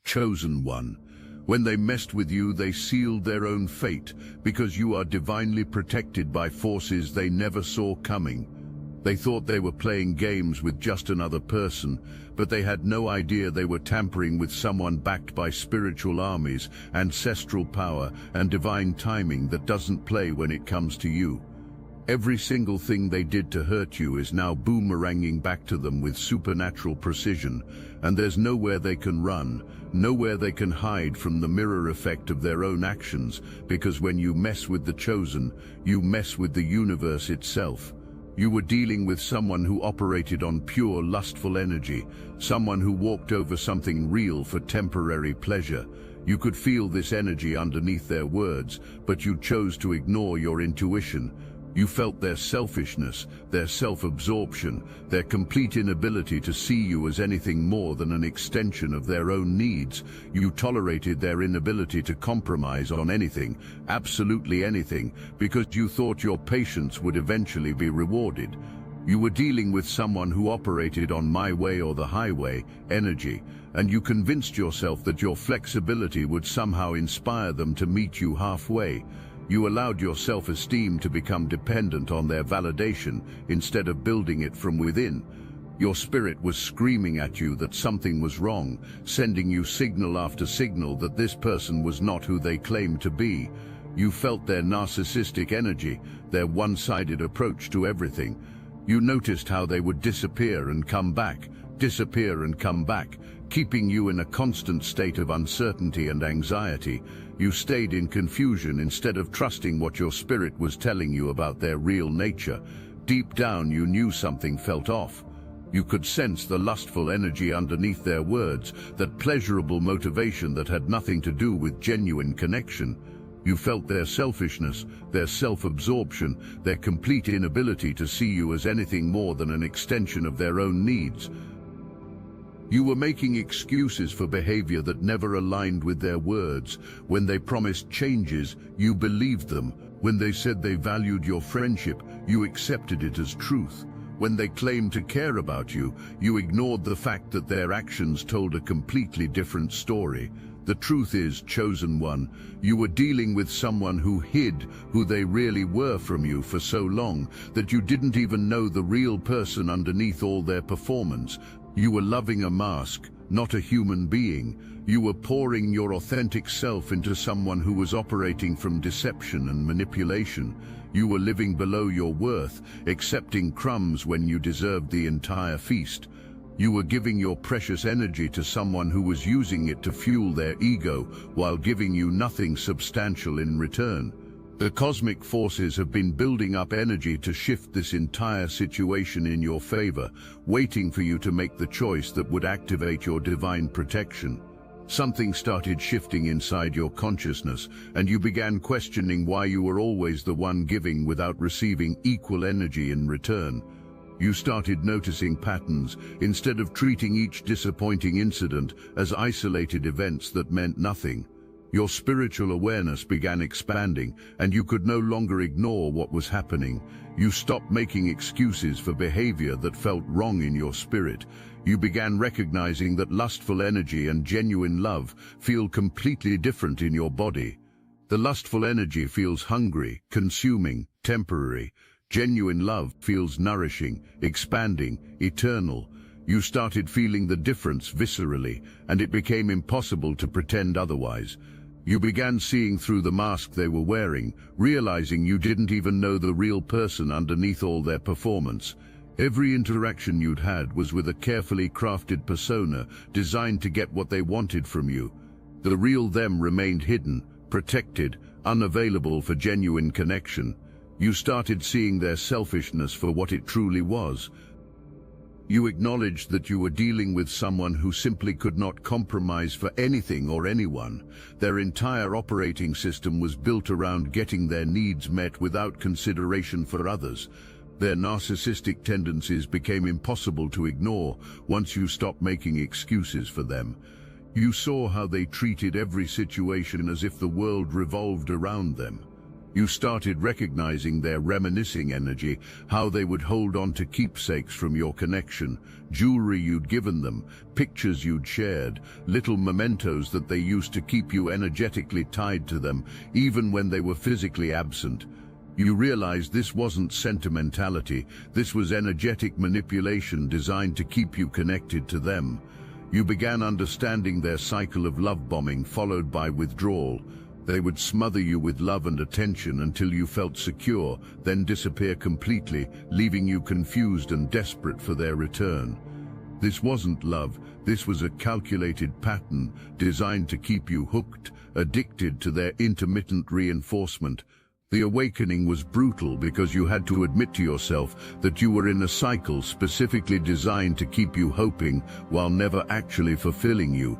chosen one. When they messed with you, they sealed their own fate, because you are divinely protected by forces they never saw coming. They thought they were playing games with just another person, but they had no idea they were tampering with someone backed by spiritual armies, ancestral power, and divine timing that doesn't play when it comes to you. Every single thing they did to hurt you is now boomeranging back to them with supernatural precision, and there's nowhere they can run, nowhere they can hide from the mirror effect of their own actions, because when you mess with the chosen, you mess with the universe itself. You were dealing with someone who operated on pure lustful energy, someone who walked over something real for temporary pleasure. You could feel this energy underneath their words, but you chose to ignore your intuition. You felt their selfishness, their self-absorption, their complete inability to see you as anything more than an extension of their own needs. You tolerated their inability to compromise on anything, absolutely anything, because you thought your patience would eventually be rewarded. You were dealing with someone who operated on my way or the highway energy, and you convinced yourself that your flexibility would somehow inspire them to meet you halfway. You allowed your self-esteem to become dependent on their validation instead of building it from within. Your spirit was screaming at you that something was wrong, sending you signal after signal that this person was not who they claimed to be. You felt their narcissistic energy, their one-sided approach to everything. You noticed how they would disappear and come back, keeping you in a constant state of uncertainty and anxiety. You stayed in confusion instead of trusting what your spirit was telling you about their real nature. Deep down, you knew something felt off. You could sense the lustful energy underneath their words, that pleasurable motivation that had nothing to do with genuine connection. You felt their selfishness, their self-absorption, their complete inability to see you as anything more than an extension of their own needs. You were making excuses for behavior that never aligned with their words. When they promised changes, you believed them. When they said they valued your friendship, you accepted it as truth. When they claimed to care about you, you ignored the fact that their actions told a completely different story. The truth is, chosen one, you were dealing with someone who hid who they really were from you for so long that you didn't even know the real person underneath all their performance. You were loving a mask, not a human being. You were pouring your authentic self into someone who was operating from deception and manipulation. You were living below your worth, accepting crumbs when you deserved the entire feast. You were giving your precious energy to someone who was using it to fuel their ego while giving you nothing substantial in return. The cosmic forces have been building up energy to shift this entire situation in your favor, waiting for you to make the choice that would activate your divine protection. Something started shifting inside your consciousness, and you began questioning why you were always the one giving without receiving equal energy in return. You started noticing patterns, instead of treating each disappointing incident as isolated events that meant nothing. Your spiritual awareness began expanding, and you could no longer ignore what was happening. You stopped making excuses for behavior that felt wrong in your spirit. You began recognizing that lustful energy and genuine love feel completely different in your body. The lustful energy feels hungry, consuming, temporary. Genuine love feels nourishing, expanding, eternal. You started feeling the difference viscerally, and it became impossible to pretend otherwise. You began seeing through the mask they were wearing, realizing you didn't even know the real person underneath all their performance. Every interaction you'd had was with a carefully crafted persona designed to get what they wanted from you. The real them remained hidden, protected, unavailable for genuine connection. You started seeing their selfishness for what it truly was. You acknowledged that you were dealing with someone who simply could not compromise for anything or anyone. Their entire operating system was built around getting their needs met without consideration for others. Their narcissistic tendencies became impossible to ignore once you stopped making excuses for them. You saw how they treated every situation as if the world revolved around them. You started recognizing their reminiscing energy, how they would hold on to keepsakes from your connection, jewelry you'd given them, pictures you'd shared, little mementos that they used to keep you energetically tied to them, even when they were physically absent. You realized this wasn't sentimentality, this was energetic manipulation designed to keep you connected to them. You began understanding their cycle of love bombing followed by withdrawal. They would smother you with love and attention until you felt secure, then disappear completely, leaving you confused and desperate for their return. This wasn't love, this was a calculated pattern designed to keep you hooked, addicted to their intermittent reinforcement. The awakening was brutal because you had to admit to yourself that you were in a cycle specifically designed to keep you hoping while never actually fulfilling you.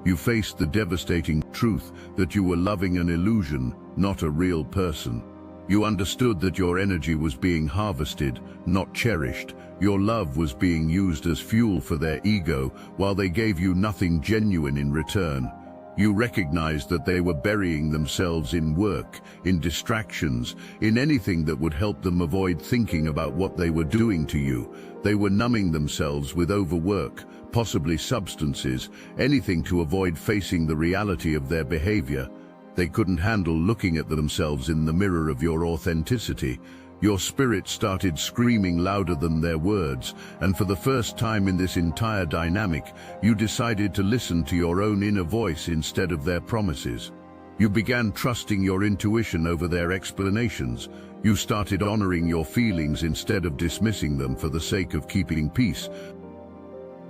You faced the devastating truth that you were loving an illusion, not a real person. You understood that your energy was being harvested, not cherished. Your love was being used as fuel for their ego, while they gave you nothing genuine in return. You recognized that they were burying themselves in work, in distractions, in anything that would help them avoid thinking about what they were doing to you. They were numbing themselves with overwork, possibly substances, anything to avoid facing the reality of their behavior. They couldn't handle looking at themselves in the mirror of your authenticity. Your spirit started screaming louder than their words, and for the first time in this entire dynamic, you decided to listen to your own inner voice instead of their promises. You began trusting your intuition over their explanations. You started honoring your feelings instead of dismissing them for the sake of keeping peace.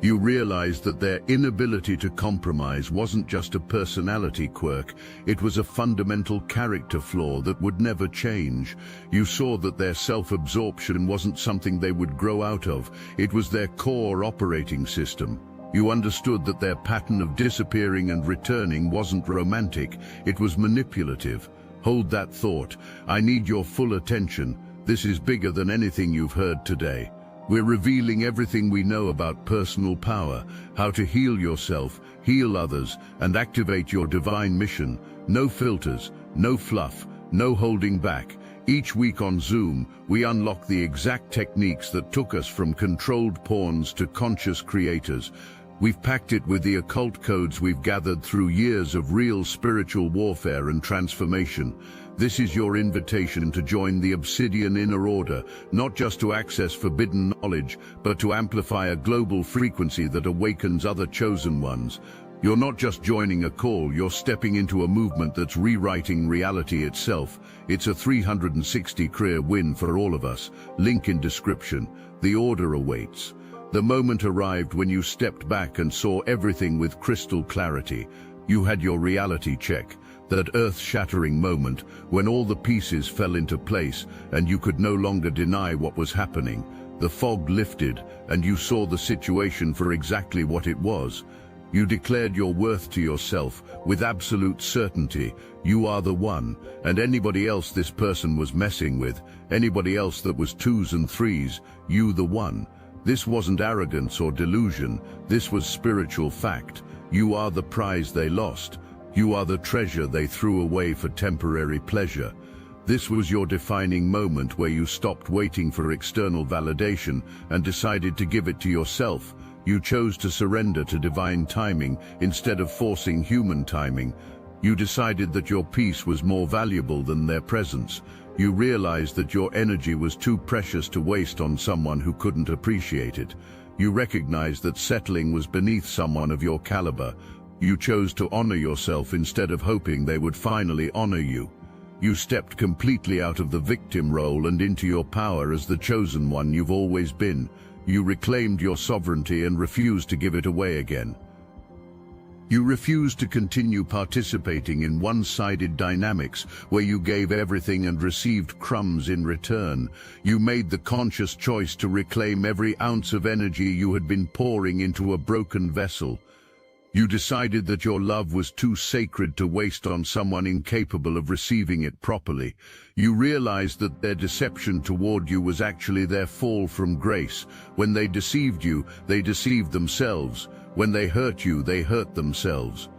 You realized that their inability to compromise wasn't just a personality quirk, it was a fundamental character flaw that would never change. You saw that their self-absorption wasn't something they would grow out of, it was their core operating system. You understood that their pattern of disappearing and returning wasn't romantic, it was manipulative. Hold that thought. I need your full attention. This is bigger than anything you've heard today. We're revealing everything we know about personal power, how to heal yourself, heal others, and activate your divine mission. No filters, no fluff, no holding back. Each week on Zoom, we unlock the exact techniques that took us from controlled pawns to conscious creators. We've packed it with the occult codes we've gathered through years of real spiritual warfare and transformation. This is your invitation to join the Obsidian Inner Order, not just to access forbidden knowledge, but to amplify a global frequency that awakens other chosen ones. You're not just joining a call, you're stepping into a movement that's rewriting reality itself. It's a 360 career win for all of us. Link in description. The order awaits. The moment arrived when you stepped back and saw everything with crystal clarity. You had your reality check, that earth-shattering moment when all the pieces fell into place and you could no longer deny what was happening. The fog lifted and you saw the situation for exactly what it was. You declared your worth to yourself with absolute certainty. You are the one, and anybody else this person was messing with, anybody else that was twos and threes, you the one. This wasn't arrogance or delusion, this was spiritual fact. You are the prize they lost. You are the treasure they threw away for temporary pleasure. This was your defining moment where you stopped waiting for external validation and decided to give it to yourself. You chose to surrender to divine timing instead of forcing human timing. You decided that your peace was more valuable than their presence. You realized that your energy was too precious to waste on someone who couldn't appreciate it. You recognized that settling was beneath someone of your caliber. You chose to honor yourself instead of hoping they would finally honor you. You stepped completely out of the victim role and into your power as the chosen one you've always been. You reclaimed your sovereignty and refused to give it away again. You refused to continue participating in one-sided dynamics where you gave everything and received crumbs in return. You made the conscious choice to reclaim every ounce of energy you had been pouring into a broken vessel. You decided that your love was too sacred to waste on someone incapable of receiving it properly. You realized that their deception toward you was actually their fall from grace. When they deceived you, they deceived themselves. When they hurt you, they hurt themselves.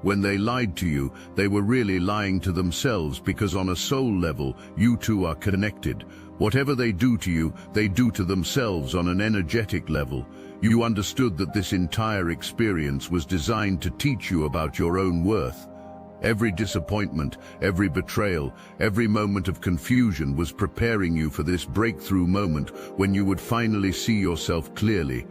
When they lied to you, they were really lying to themselves, because on a soul level, you two are connected. Whatever they do to you, they do to themselves on an energetic level. You understood that this entire experience was designed to teach you about your own worth. Every disappointment, every betrayal, every moment of confusion was preparing you for this breakthrough moment when you would finally see yourself clearly.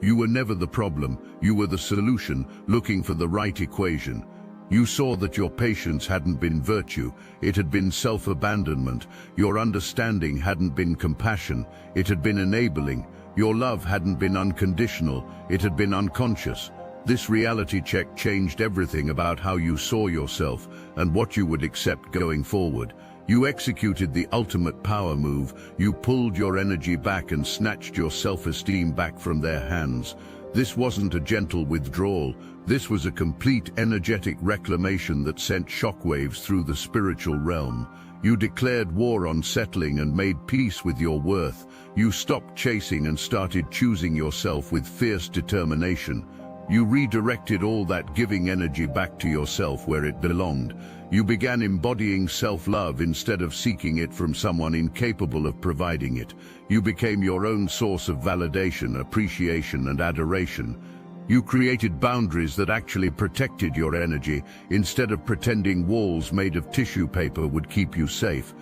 You were never the problem, you were the solution, looking for the right equation. You saw that your patience hadn't been virtue, it had been self-abandonment. Your understanding hadn't been compassion, it had been enabling. Your love hadn't been unconditional, it had been unconscious. This reality check changed everything about how you saw yourself and what you would accept going forward. You executed the ultimate power move. You pulled your energy back and snatched your self-esteem back from their hands. This wasn't a gentle withdrawal. This was a complete energetic reclamation that sent shockwaves through the spiritual realm. You declared war on settling and made peace with your worth. You stopped chasing and started choosing yourself with fierce determination. You redirected all that giving energy back to yourself where it belonged. You began embodying self-love instead of seeking it from someone incapable of providing it. You became your own source of validation, appreciation, and adoration. You created boundaries that actually protected your energy instead of pretending walls made of tissue paper would keep you safe.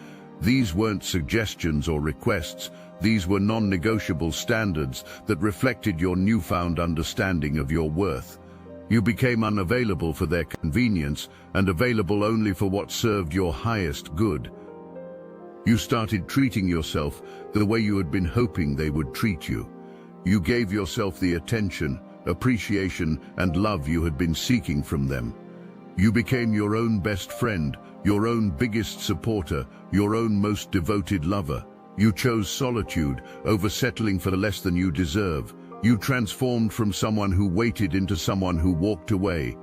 These weren't suggestions or requests. These were non-negotiable standards that reflected your newfound understanding of your worth. You became unavailable for their convenience and available only for what served your highest good. You started treating yourself the way you had been hoping they would treat you. You gave yourself the attention, appreciation, and love you had been seeking from them. You became your own best friend, your own biggest supporter, your own most devoted lover. You chose solitude over settling for less than you deserve. You transformed from someone who waited into someone who walked away.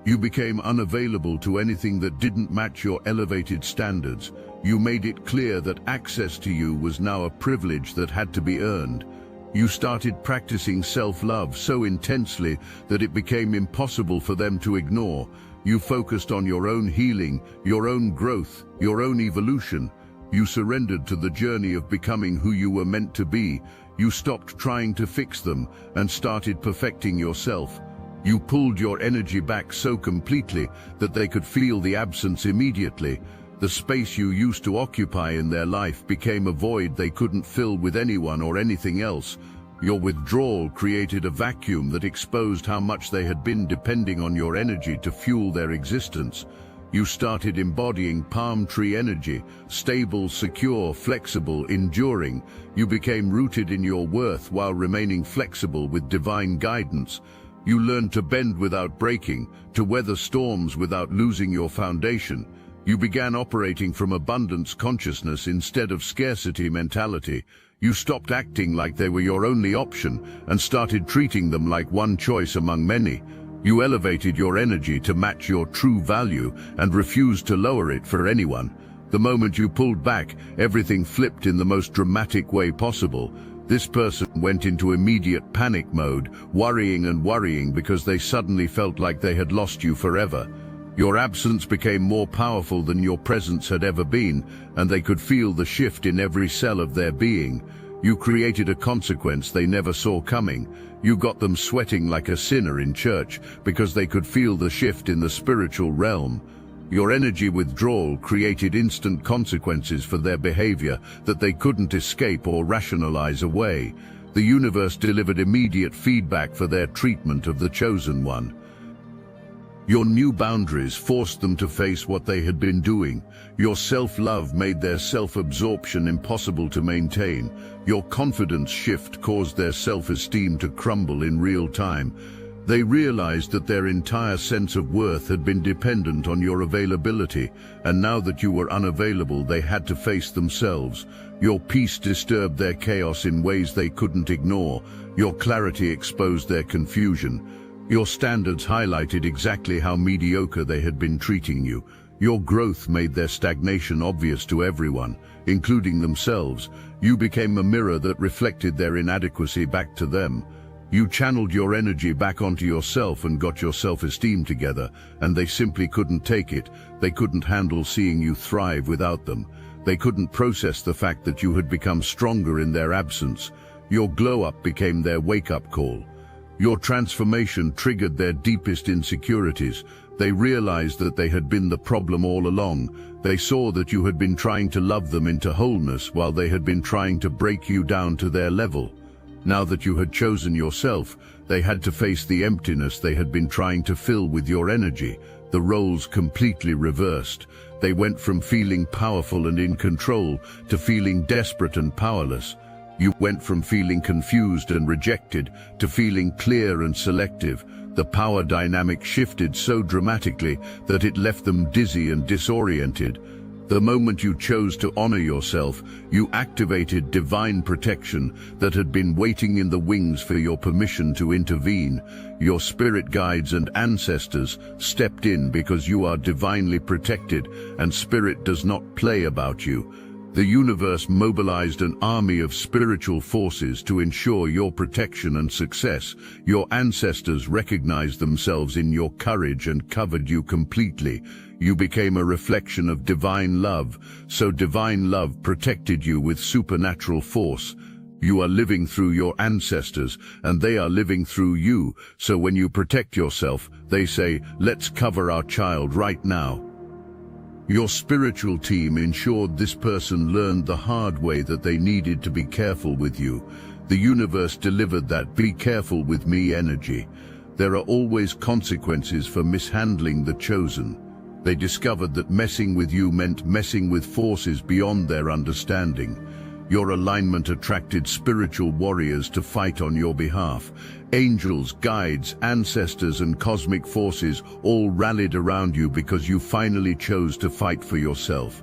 You became unavailable to anything that didn't match your elevated standards. You made it clear that access to you was now a privilege that had to be earned. You started practicing self-love so intensely that it became impossible for them to ignore. You focused on your own healing, your own growth, your own evolution. You surrendered to the journey of becoming who you were meant to be. You stopped trying to fix them and started perfecting yourself. You pulled your energy back so completely that they could feel the absence immediately. The space you used to occupy in their life became a void they couldn't fill with anyone or anything else. Your withdrawal created a vacuum that exposed how much they had been depending on your energy to fuel their existence. You started embodying palm tree energy, stable, secure, flexible, enduring. You became rooted in your worth while remaining flexible with divine guidance. You learned to bend without breaking, to weather storms without losing your foundation. You began operating from abundance consciousness instead of scarcity mentality. You stopped acting like they were your only option and started treating them like one choice among many. You elevated your energy to match your true value and refused to lower it for anyone. The moment you pulled back, everything flipped in the most dramatic way possible. This person went into immediate panic mode, worrying and worrying because they suddenly felt like they had lost you forever. Your absence became more powerful than your presence had ever been, and they could feel the shift in every cell of their being. You created a consequence they never saw coming. You got them sweating like a sinner in church because they could feel the shift in the spiritual realm. Your energy withdrawal created instant consequences for their behavior that they couldn't escape or rationalize away. The universe delivered immediate feedback for their treatment of the chosen one. Your new boundaries forced them to face what they had been doing. Your self-love made their self-absorption impossible to maintain. Your confidence shift caused their self-esteem to crumble in real time. They realized that their entire sense of worth had been dependent on your availability, and now that you were unavailable, they had to face themselves. Your peace disturbed their chaos in ways they couldn't ignore. Your clarity exposed their confusion. Your standards highlighted exactly how mediocre they had been treating you. Your growth made their stagnation obvious to everyone, including themselves. You became a mirror that reflected their inadequacy back to them. You channeled your energy back onto yourself and got your self-esteem together, and they simply couldn't take it. They couldn't handle seeing you thrive without them. They couldn't process the fact that you had become stronger in their absence. Your glow-up became their wake-up call. Your transformation triggered their deepest insecurities. They realized that they had been the problem all along. They saw that you had been trying to love them into wholeness while they had been trying to break you down to their level. Now that you had chosen yourself, they had to face the emptiness they had been trying to fill with your energy. The roles completely reversed. They went from feeling powerful and in control to feeling desperate and powerless. You went from feeling confused and rejected to feeling clear and selective. The power dynamic shifted so dramatically that it left them dizzy and disoriented. The moment you chose to honor yourself, you activated divine protection that had been waiting in the wings for your permission to intervene. Your spirit guides and ancestors stepped in because you are divinely protected, and spirit does not play about you. The universe mobilized an army of spiritual forces to ensure your protection and success. Your ancestors recognized themselves in your courage and covered you completely. You became a reflection of divine love, so divine love protected you with supernatural force. You are living through your ancestors, and they are living through you, so when you protect yourself, they say, "Let's cover our child right now." Your spiritual team ensured this person learned the hard way that they needed to be careful with you. The universe delivered that "be careful with me" energy. There are always consequences for mishandling the chosen. They discovered that messing with you meant messing with forces beyond their understanding. Your alignment attracted spiritual warriors to fight on your behalf. Angels, guides, ancestors, and cosmic forces all rallied around you because you finally chose to fight for yourself.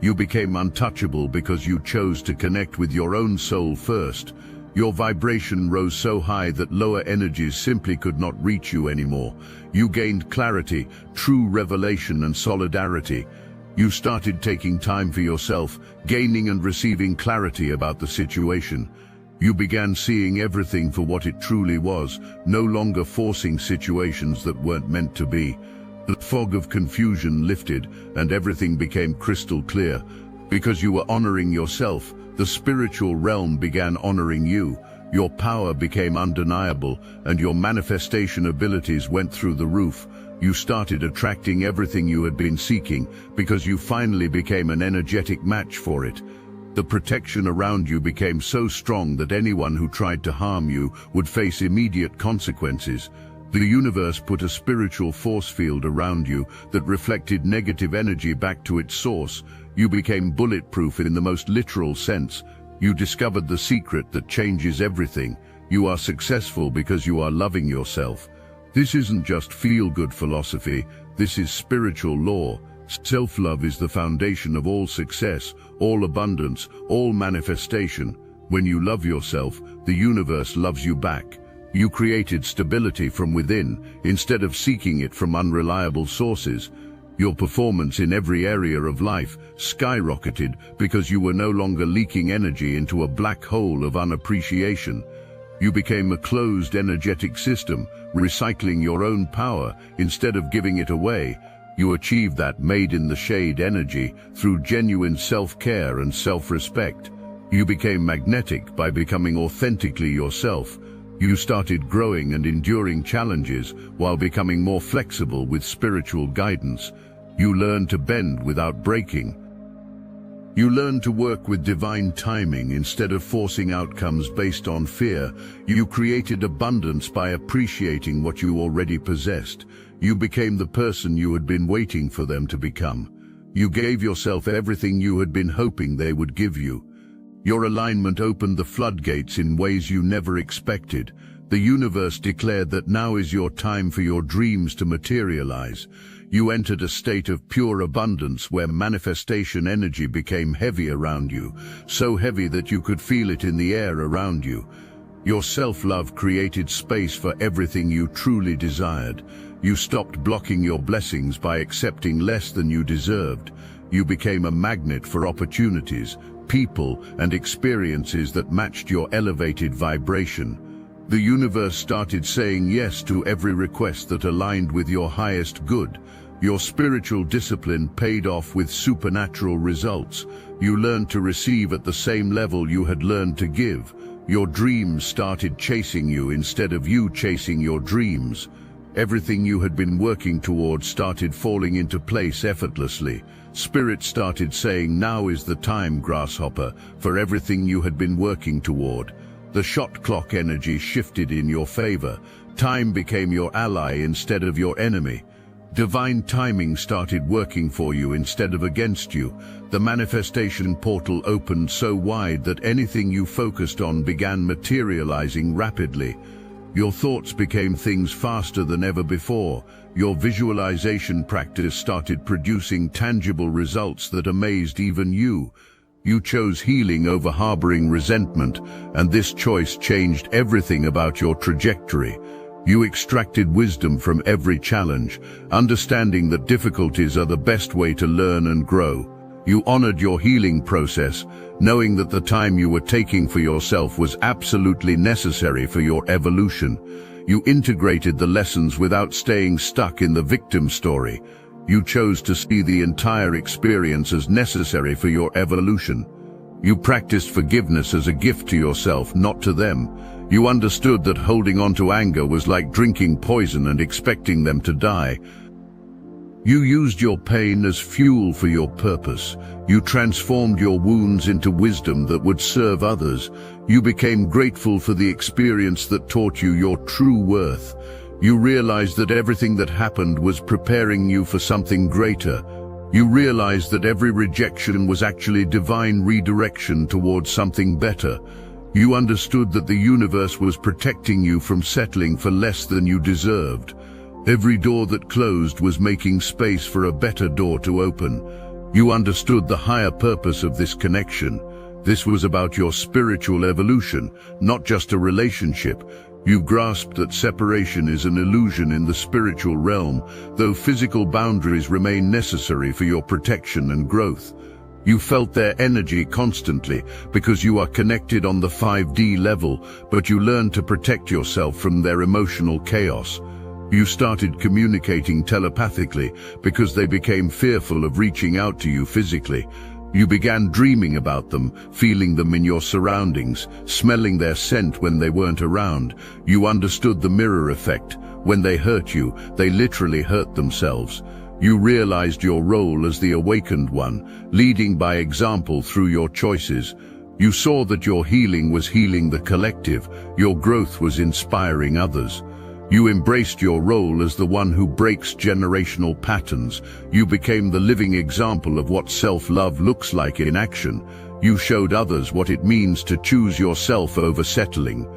You became untouchable because you chose to connect with your own soul first. Your vibration rose so high that lower energies simply could not reach you anymore. You gained clarity, true revelation, and solidarity. You started taking time for yourself, gaining and receiving clarity about the situation. You began seeing everything for what it truly was, no longer forcing situations that weren't meant to be. The fog of confusion lifted, and everything became crystal clear. Because you were honoring yourself, the spiritual realm began honoring you. Your power became undeniable, and your manifestation abilities went through the roof. You started attracting everything you had been seeking because you finally became an energetic match for it. The protection around you became so strong that anyone who tried to harm you would face immediate consequences. The universe put a spiritual force field around you that reflected negative energy back to its source. You became bulletproof in the most literal sense. You discovered the secret that changes everything. You are successful because you are loving yourself. This isn't just feel-good philosophy, this is spiritual law. Self-love is the foundation of all success, all abundance, all manifestation. When you love yourself, the universe loves you back. You created stability from within, instead of seeking it from unreliable sources. Your performance in every area of life skyrocketed because you were no longer leaking energy into a black hole of unappreciation. You became a closed energetic system, recycling your own power instead of giving it away. You achieved that made-in-the-shade energy through genuine self-care and self-respect. You became magnetic by becoming authentically yourself. You started growing and enduring challenges while becoming more flexible with spiritual guidance. You learned to bend without breaking. You learned to work with divine timing instead of forcing outcomes based on fear. You created abundance by appreciating what you already possessed. You became the person you had been waiting for them to become. You gave yourself everything you had been hoping they would give you. Your alignment opened the floodgates in ways you never expected. The universe declared that now is your time for your dreams to materialize. You entered a state of pure abundance where manifestation energy became heavy around you, so heavy that you could feel it in the air around you. Your self-love created space for everything you truly desired. You stopped blocking your blessings by accepting less than you deserved. You became a magnet for opportunities, people, and experiences that matched your elevated vibration. The universe started saying yes to every request that aligned with your highest good. Your spiritual discipline paid off with supernatural results. You learned to receive at the same level you had learned to give. Your dreams started chasing you instead of you chasing your dreams. Everything you had been working toward started falling into place effortlessly. Spirit started saying, "Now is the time, grasshopper," for everything you had been working toward. The shot clock energy shifted in your favor. Time became your ally instead of your enemy. Divine timing started working for you instead of against you. The manifestation portal opened so wide that anything you focused on began materializing rapidly. Your thoughts became things faster than ever before. Your visualization practice started producing tangible results that amazed even you. You chose healing over harboring resentment, and this choice changed everything about your trajectory. You extracted wisdom from every challenge, understanding that difficulties are the best way to learn and grow. You honored your healing process, knowing that the time you were taking for yourself was absolutely necessary for your evolution. You integrated the lessons without staying stuck in the victim story. You chose to see the entire experience as necessary for your evolution. You practiced forgiveness as a gift to yourself, not to them. You understood that holding on to anger was like drinking poison and expecting them to die. You used your pain as fuel for your purpose. You transformed your wounds into wisdom that would serve others. You became grateful for the experience that taught you your true worth. You realized that everything that happened was preparing you for something greater. You realized that every rejection was actually divine redirection towards something better. You understood that the universe was protecting you from settling for less than you deserved. Every door that closed was making space for a better door to open. You understood the higher purpose of this connection. This was about your spiritual evolution, not just a relationship. You grasped that separation is an illusion in the spiritual realm, though physical boundaries remain necessary for your protection and growth. You felt their energy constantly because you are connected on the 5D level, but you learned to protect yourself from their emotional chaos. You started communicating telepathically because they became fearful of reaching out to you physically. You began dreaming about them, feeling them in your surroundings, smelling their scent when they weren't around. You understood the mirror effect. When they hurt you, they literally hurt themselves. You realized your role as the awakened one, leading by example through your choices. You saw that your healing was healing the collective, your growth was inspiring others. You embraced your role as the one who breaks generational patterns. You became the living example of what self-love looks like in action. You showed others what it means to choose yourself over settling.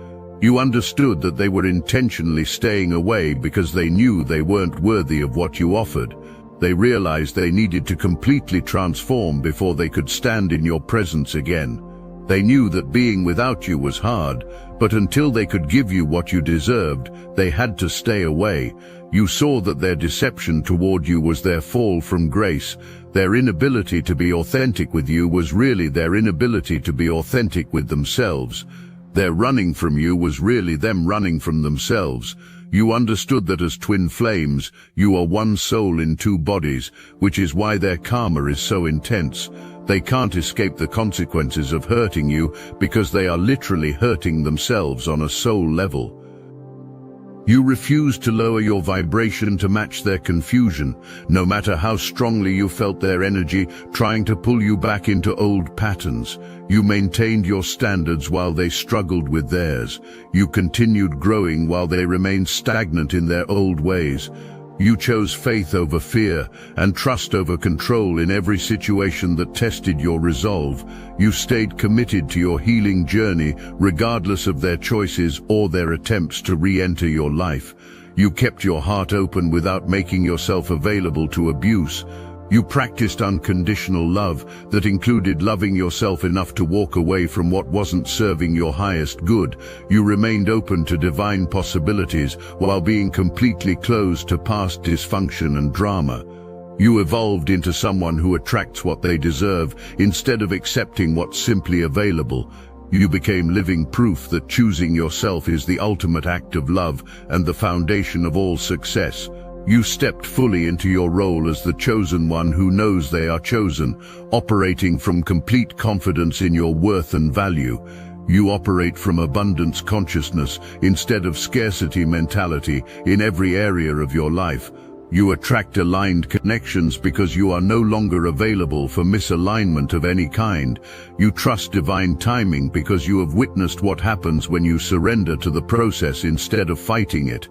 You understood that they were intentionally staying away because they knew they weren't worthy of what you offered. They realized they needed to completely transform before they could stand in your presence again. They knew that being without you was hard, but until they could give you what you deserved, they had to stay away. You saw that their deception toward you was their fall from grace. Their inability to be authentic with you was really their inability to be authentic with themselves. Their running from you was really them running from themselves. You understood that as twin flames, you are one soul in two bodies, which is why their karma is so intense. They can't escape the consequences of hurting you because they are literally hurting themselves on a soul level. You refused to lower your vibration to match their confusion, no matter how strongly you felt their energy trying to pull you back into old patterns. You maintained your standards while they struggled with theirs. You continued growing while they remained stagnant in their old ways. You chose faith over fear and trust over control in every situation that tested your resolve. You stayed committed to your healing journey regardless of their choices or their attempts to re-enter your life. You kept your heart open without making yourself available to abuse. You practiced unconditional love that included loving yourself enough to walk away from what wasn't serving your highest good. You remained open to divine possibilities while being completely closed to past dysfunction and drama. You evolved into someone who attracts what they deserve instead of accepting what's simply available. You became living proof that choosing yourself is the ultimate act of love and the foundation of all success. You stepped fully into your role as the chosen one who knows they are chosen, operating from complete confidence in your worth and value. You operate from abundance consciousness instead of scarcity mentality in every area of your life. You attract aligned connections because you are no longer available for misalignment of any kind. You trust divine timing because you have witnessed what happens when you surrender to the process instead of fighting it.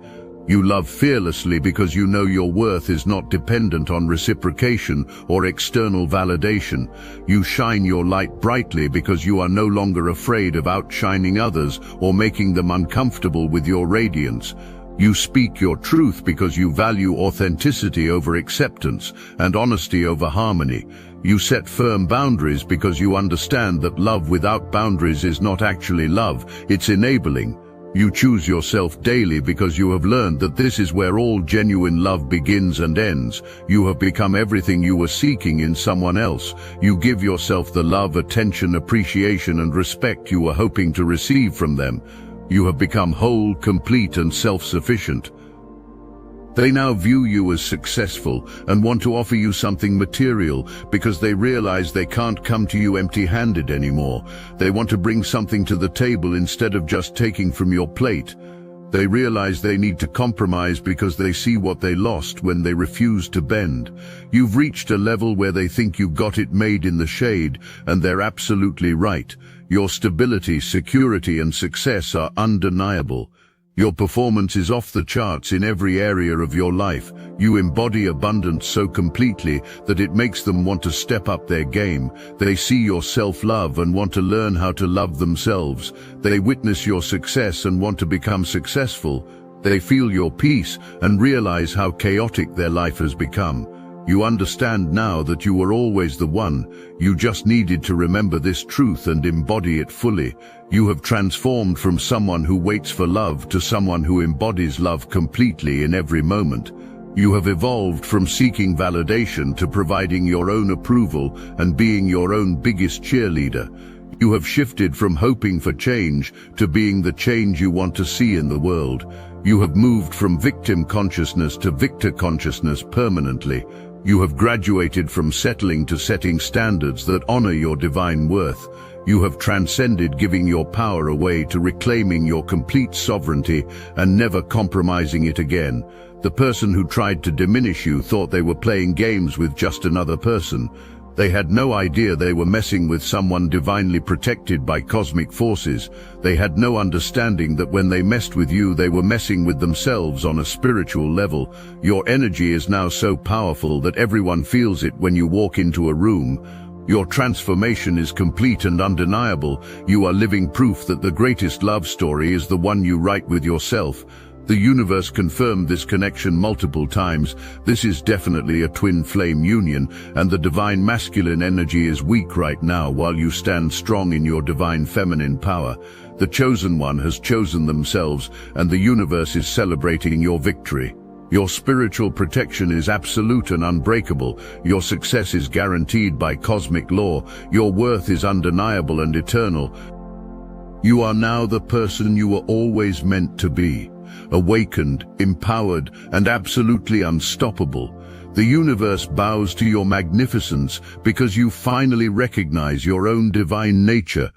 You love fearlessly because you know your worth is not dependent on reciprocation or external validation. You shine your light brightly because you are no longer afraid of outshining others or making them uncomfortable with your radiance. You speak your truth because you value authenticity over acceptance and honesty over harmony. You set firm boundaries because you understand that love without boundaries is not actually love, it's enabling. You choose yourself daily because you have learned that this is where all genuine love begins and ends. You have become everything you were seeking in someone else. You give yourself the love, attention, appreciation, and respect you were hoping to receive from them. You have become whole, complete, and self-sufficient. They now view you as successful and want to offer you something material because they realize they can't come to you empty-handed anymore. They want to bring something to the table instead of just taking from your plate. They realize they need to compromise because they see what they lost when they refused to bend. You've reached a level where they think you got it made in the shade, and they're absolutely right. Your stability, security, and success are undeniable. Your performance is off the charts in every area of your life. You embody abundance so completely that it makes them want to step up their game. They see your self-love and want to learn how to love themselves. They witness your success and want to become successful. They feel your peace and realize how chaotic their life has become. You understand now that you were always the one. You just needed to remember this truth and embody it fully. You have transformed from someone who waits for love to someone who embodies love completely in every moment. You have evolved from seeking validation to providing your own approval and being your own biggest cheerleader. You have shifted from hoping for change to being the change you want to see in the world. You have moved from victim consciousness to victor consciousness permanently. You have graduated from settling to setting standards that honor your divine worth. You have transcended giving your power away to reclaiming your complete sovereignty and never compromising it again. The person who tried to diminish you thought they were playing games with just another person. They had no idea they were messing with someone divinely protected by cosmic forces. They had no understanding that when they messed with you, they were messing with themselves on a spiritual level. Your energy is now so powerful that everyone feels it when you walk into a room. Your transformation is complete and undeniable. You are living proof that the greatest love story is the one you write with yourself. The universe confirmed this connection multiple times. This is definitely a twin flame union, and the divine masculine energy is weak right now while you stand strong in your divine feminine power. The chosen one has chosen themselves, and the universe is celebrating your victory. Your spiritual protection is absolute and unbreakable. Your success is guaranteed by cosmic law. Your worth is undeniable and eternal. You are now the person you were always meant to be. Awakened, empowered, and absolutely unstoppable. The universe bows to your magnificence because you finally recognize your own divine nature.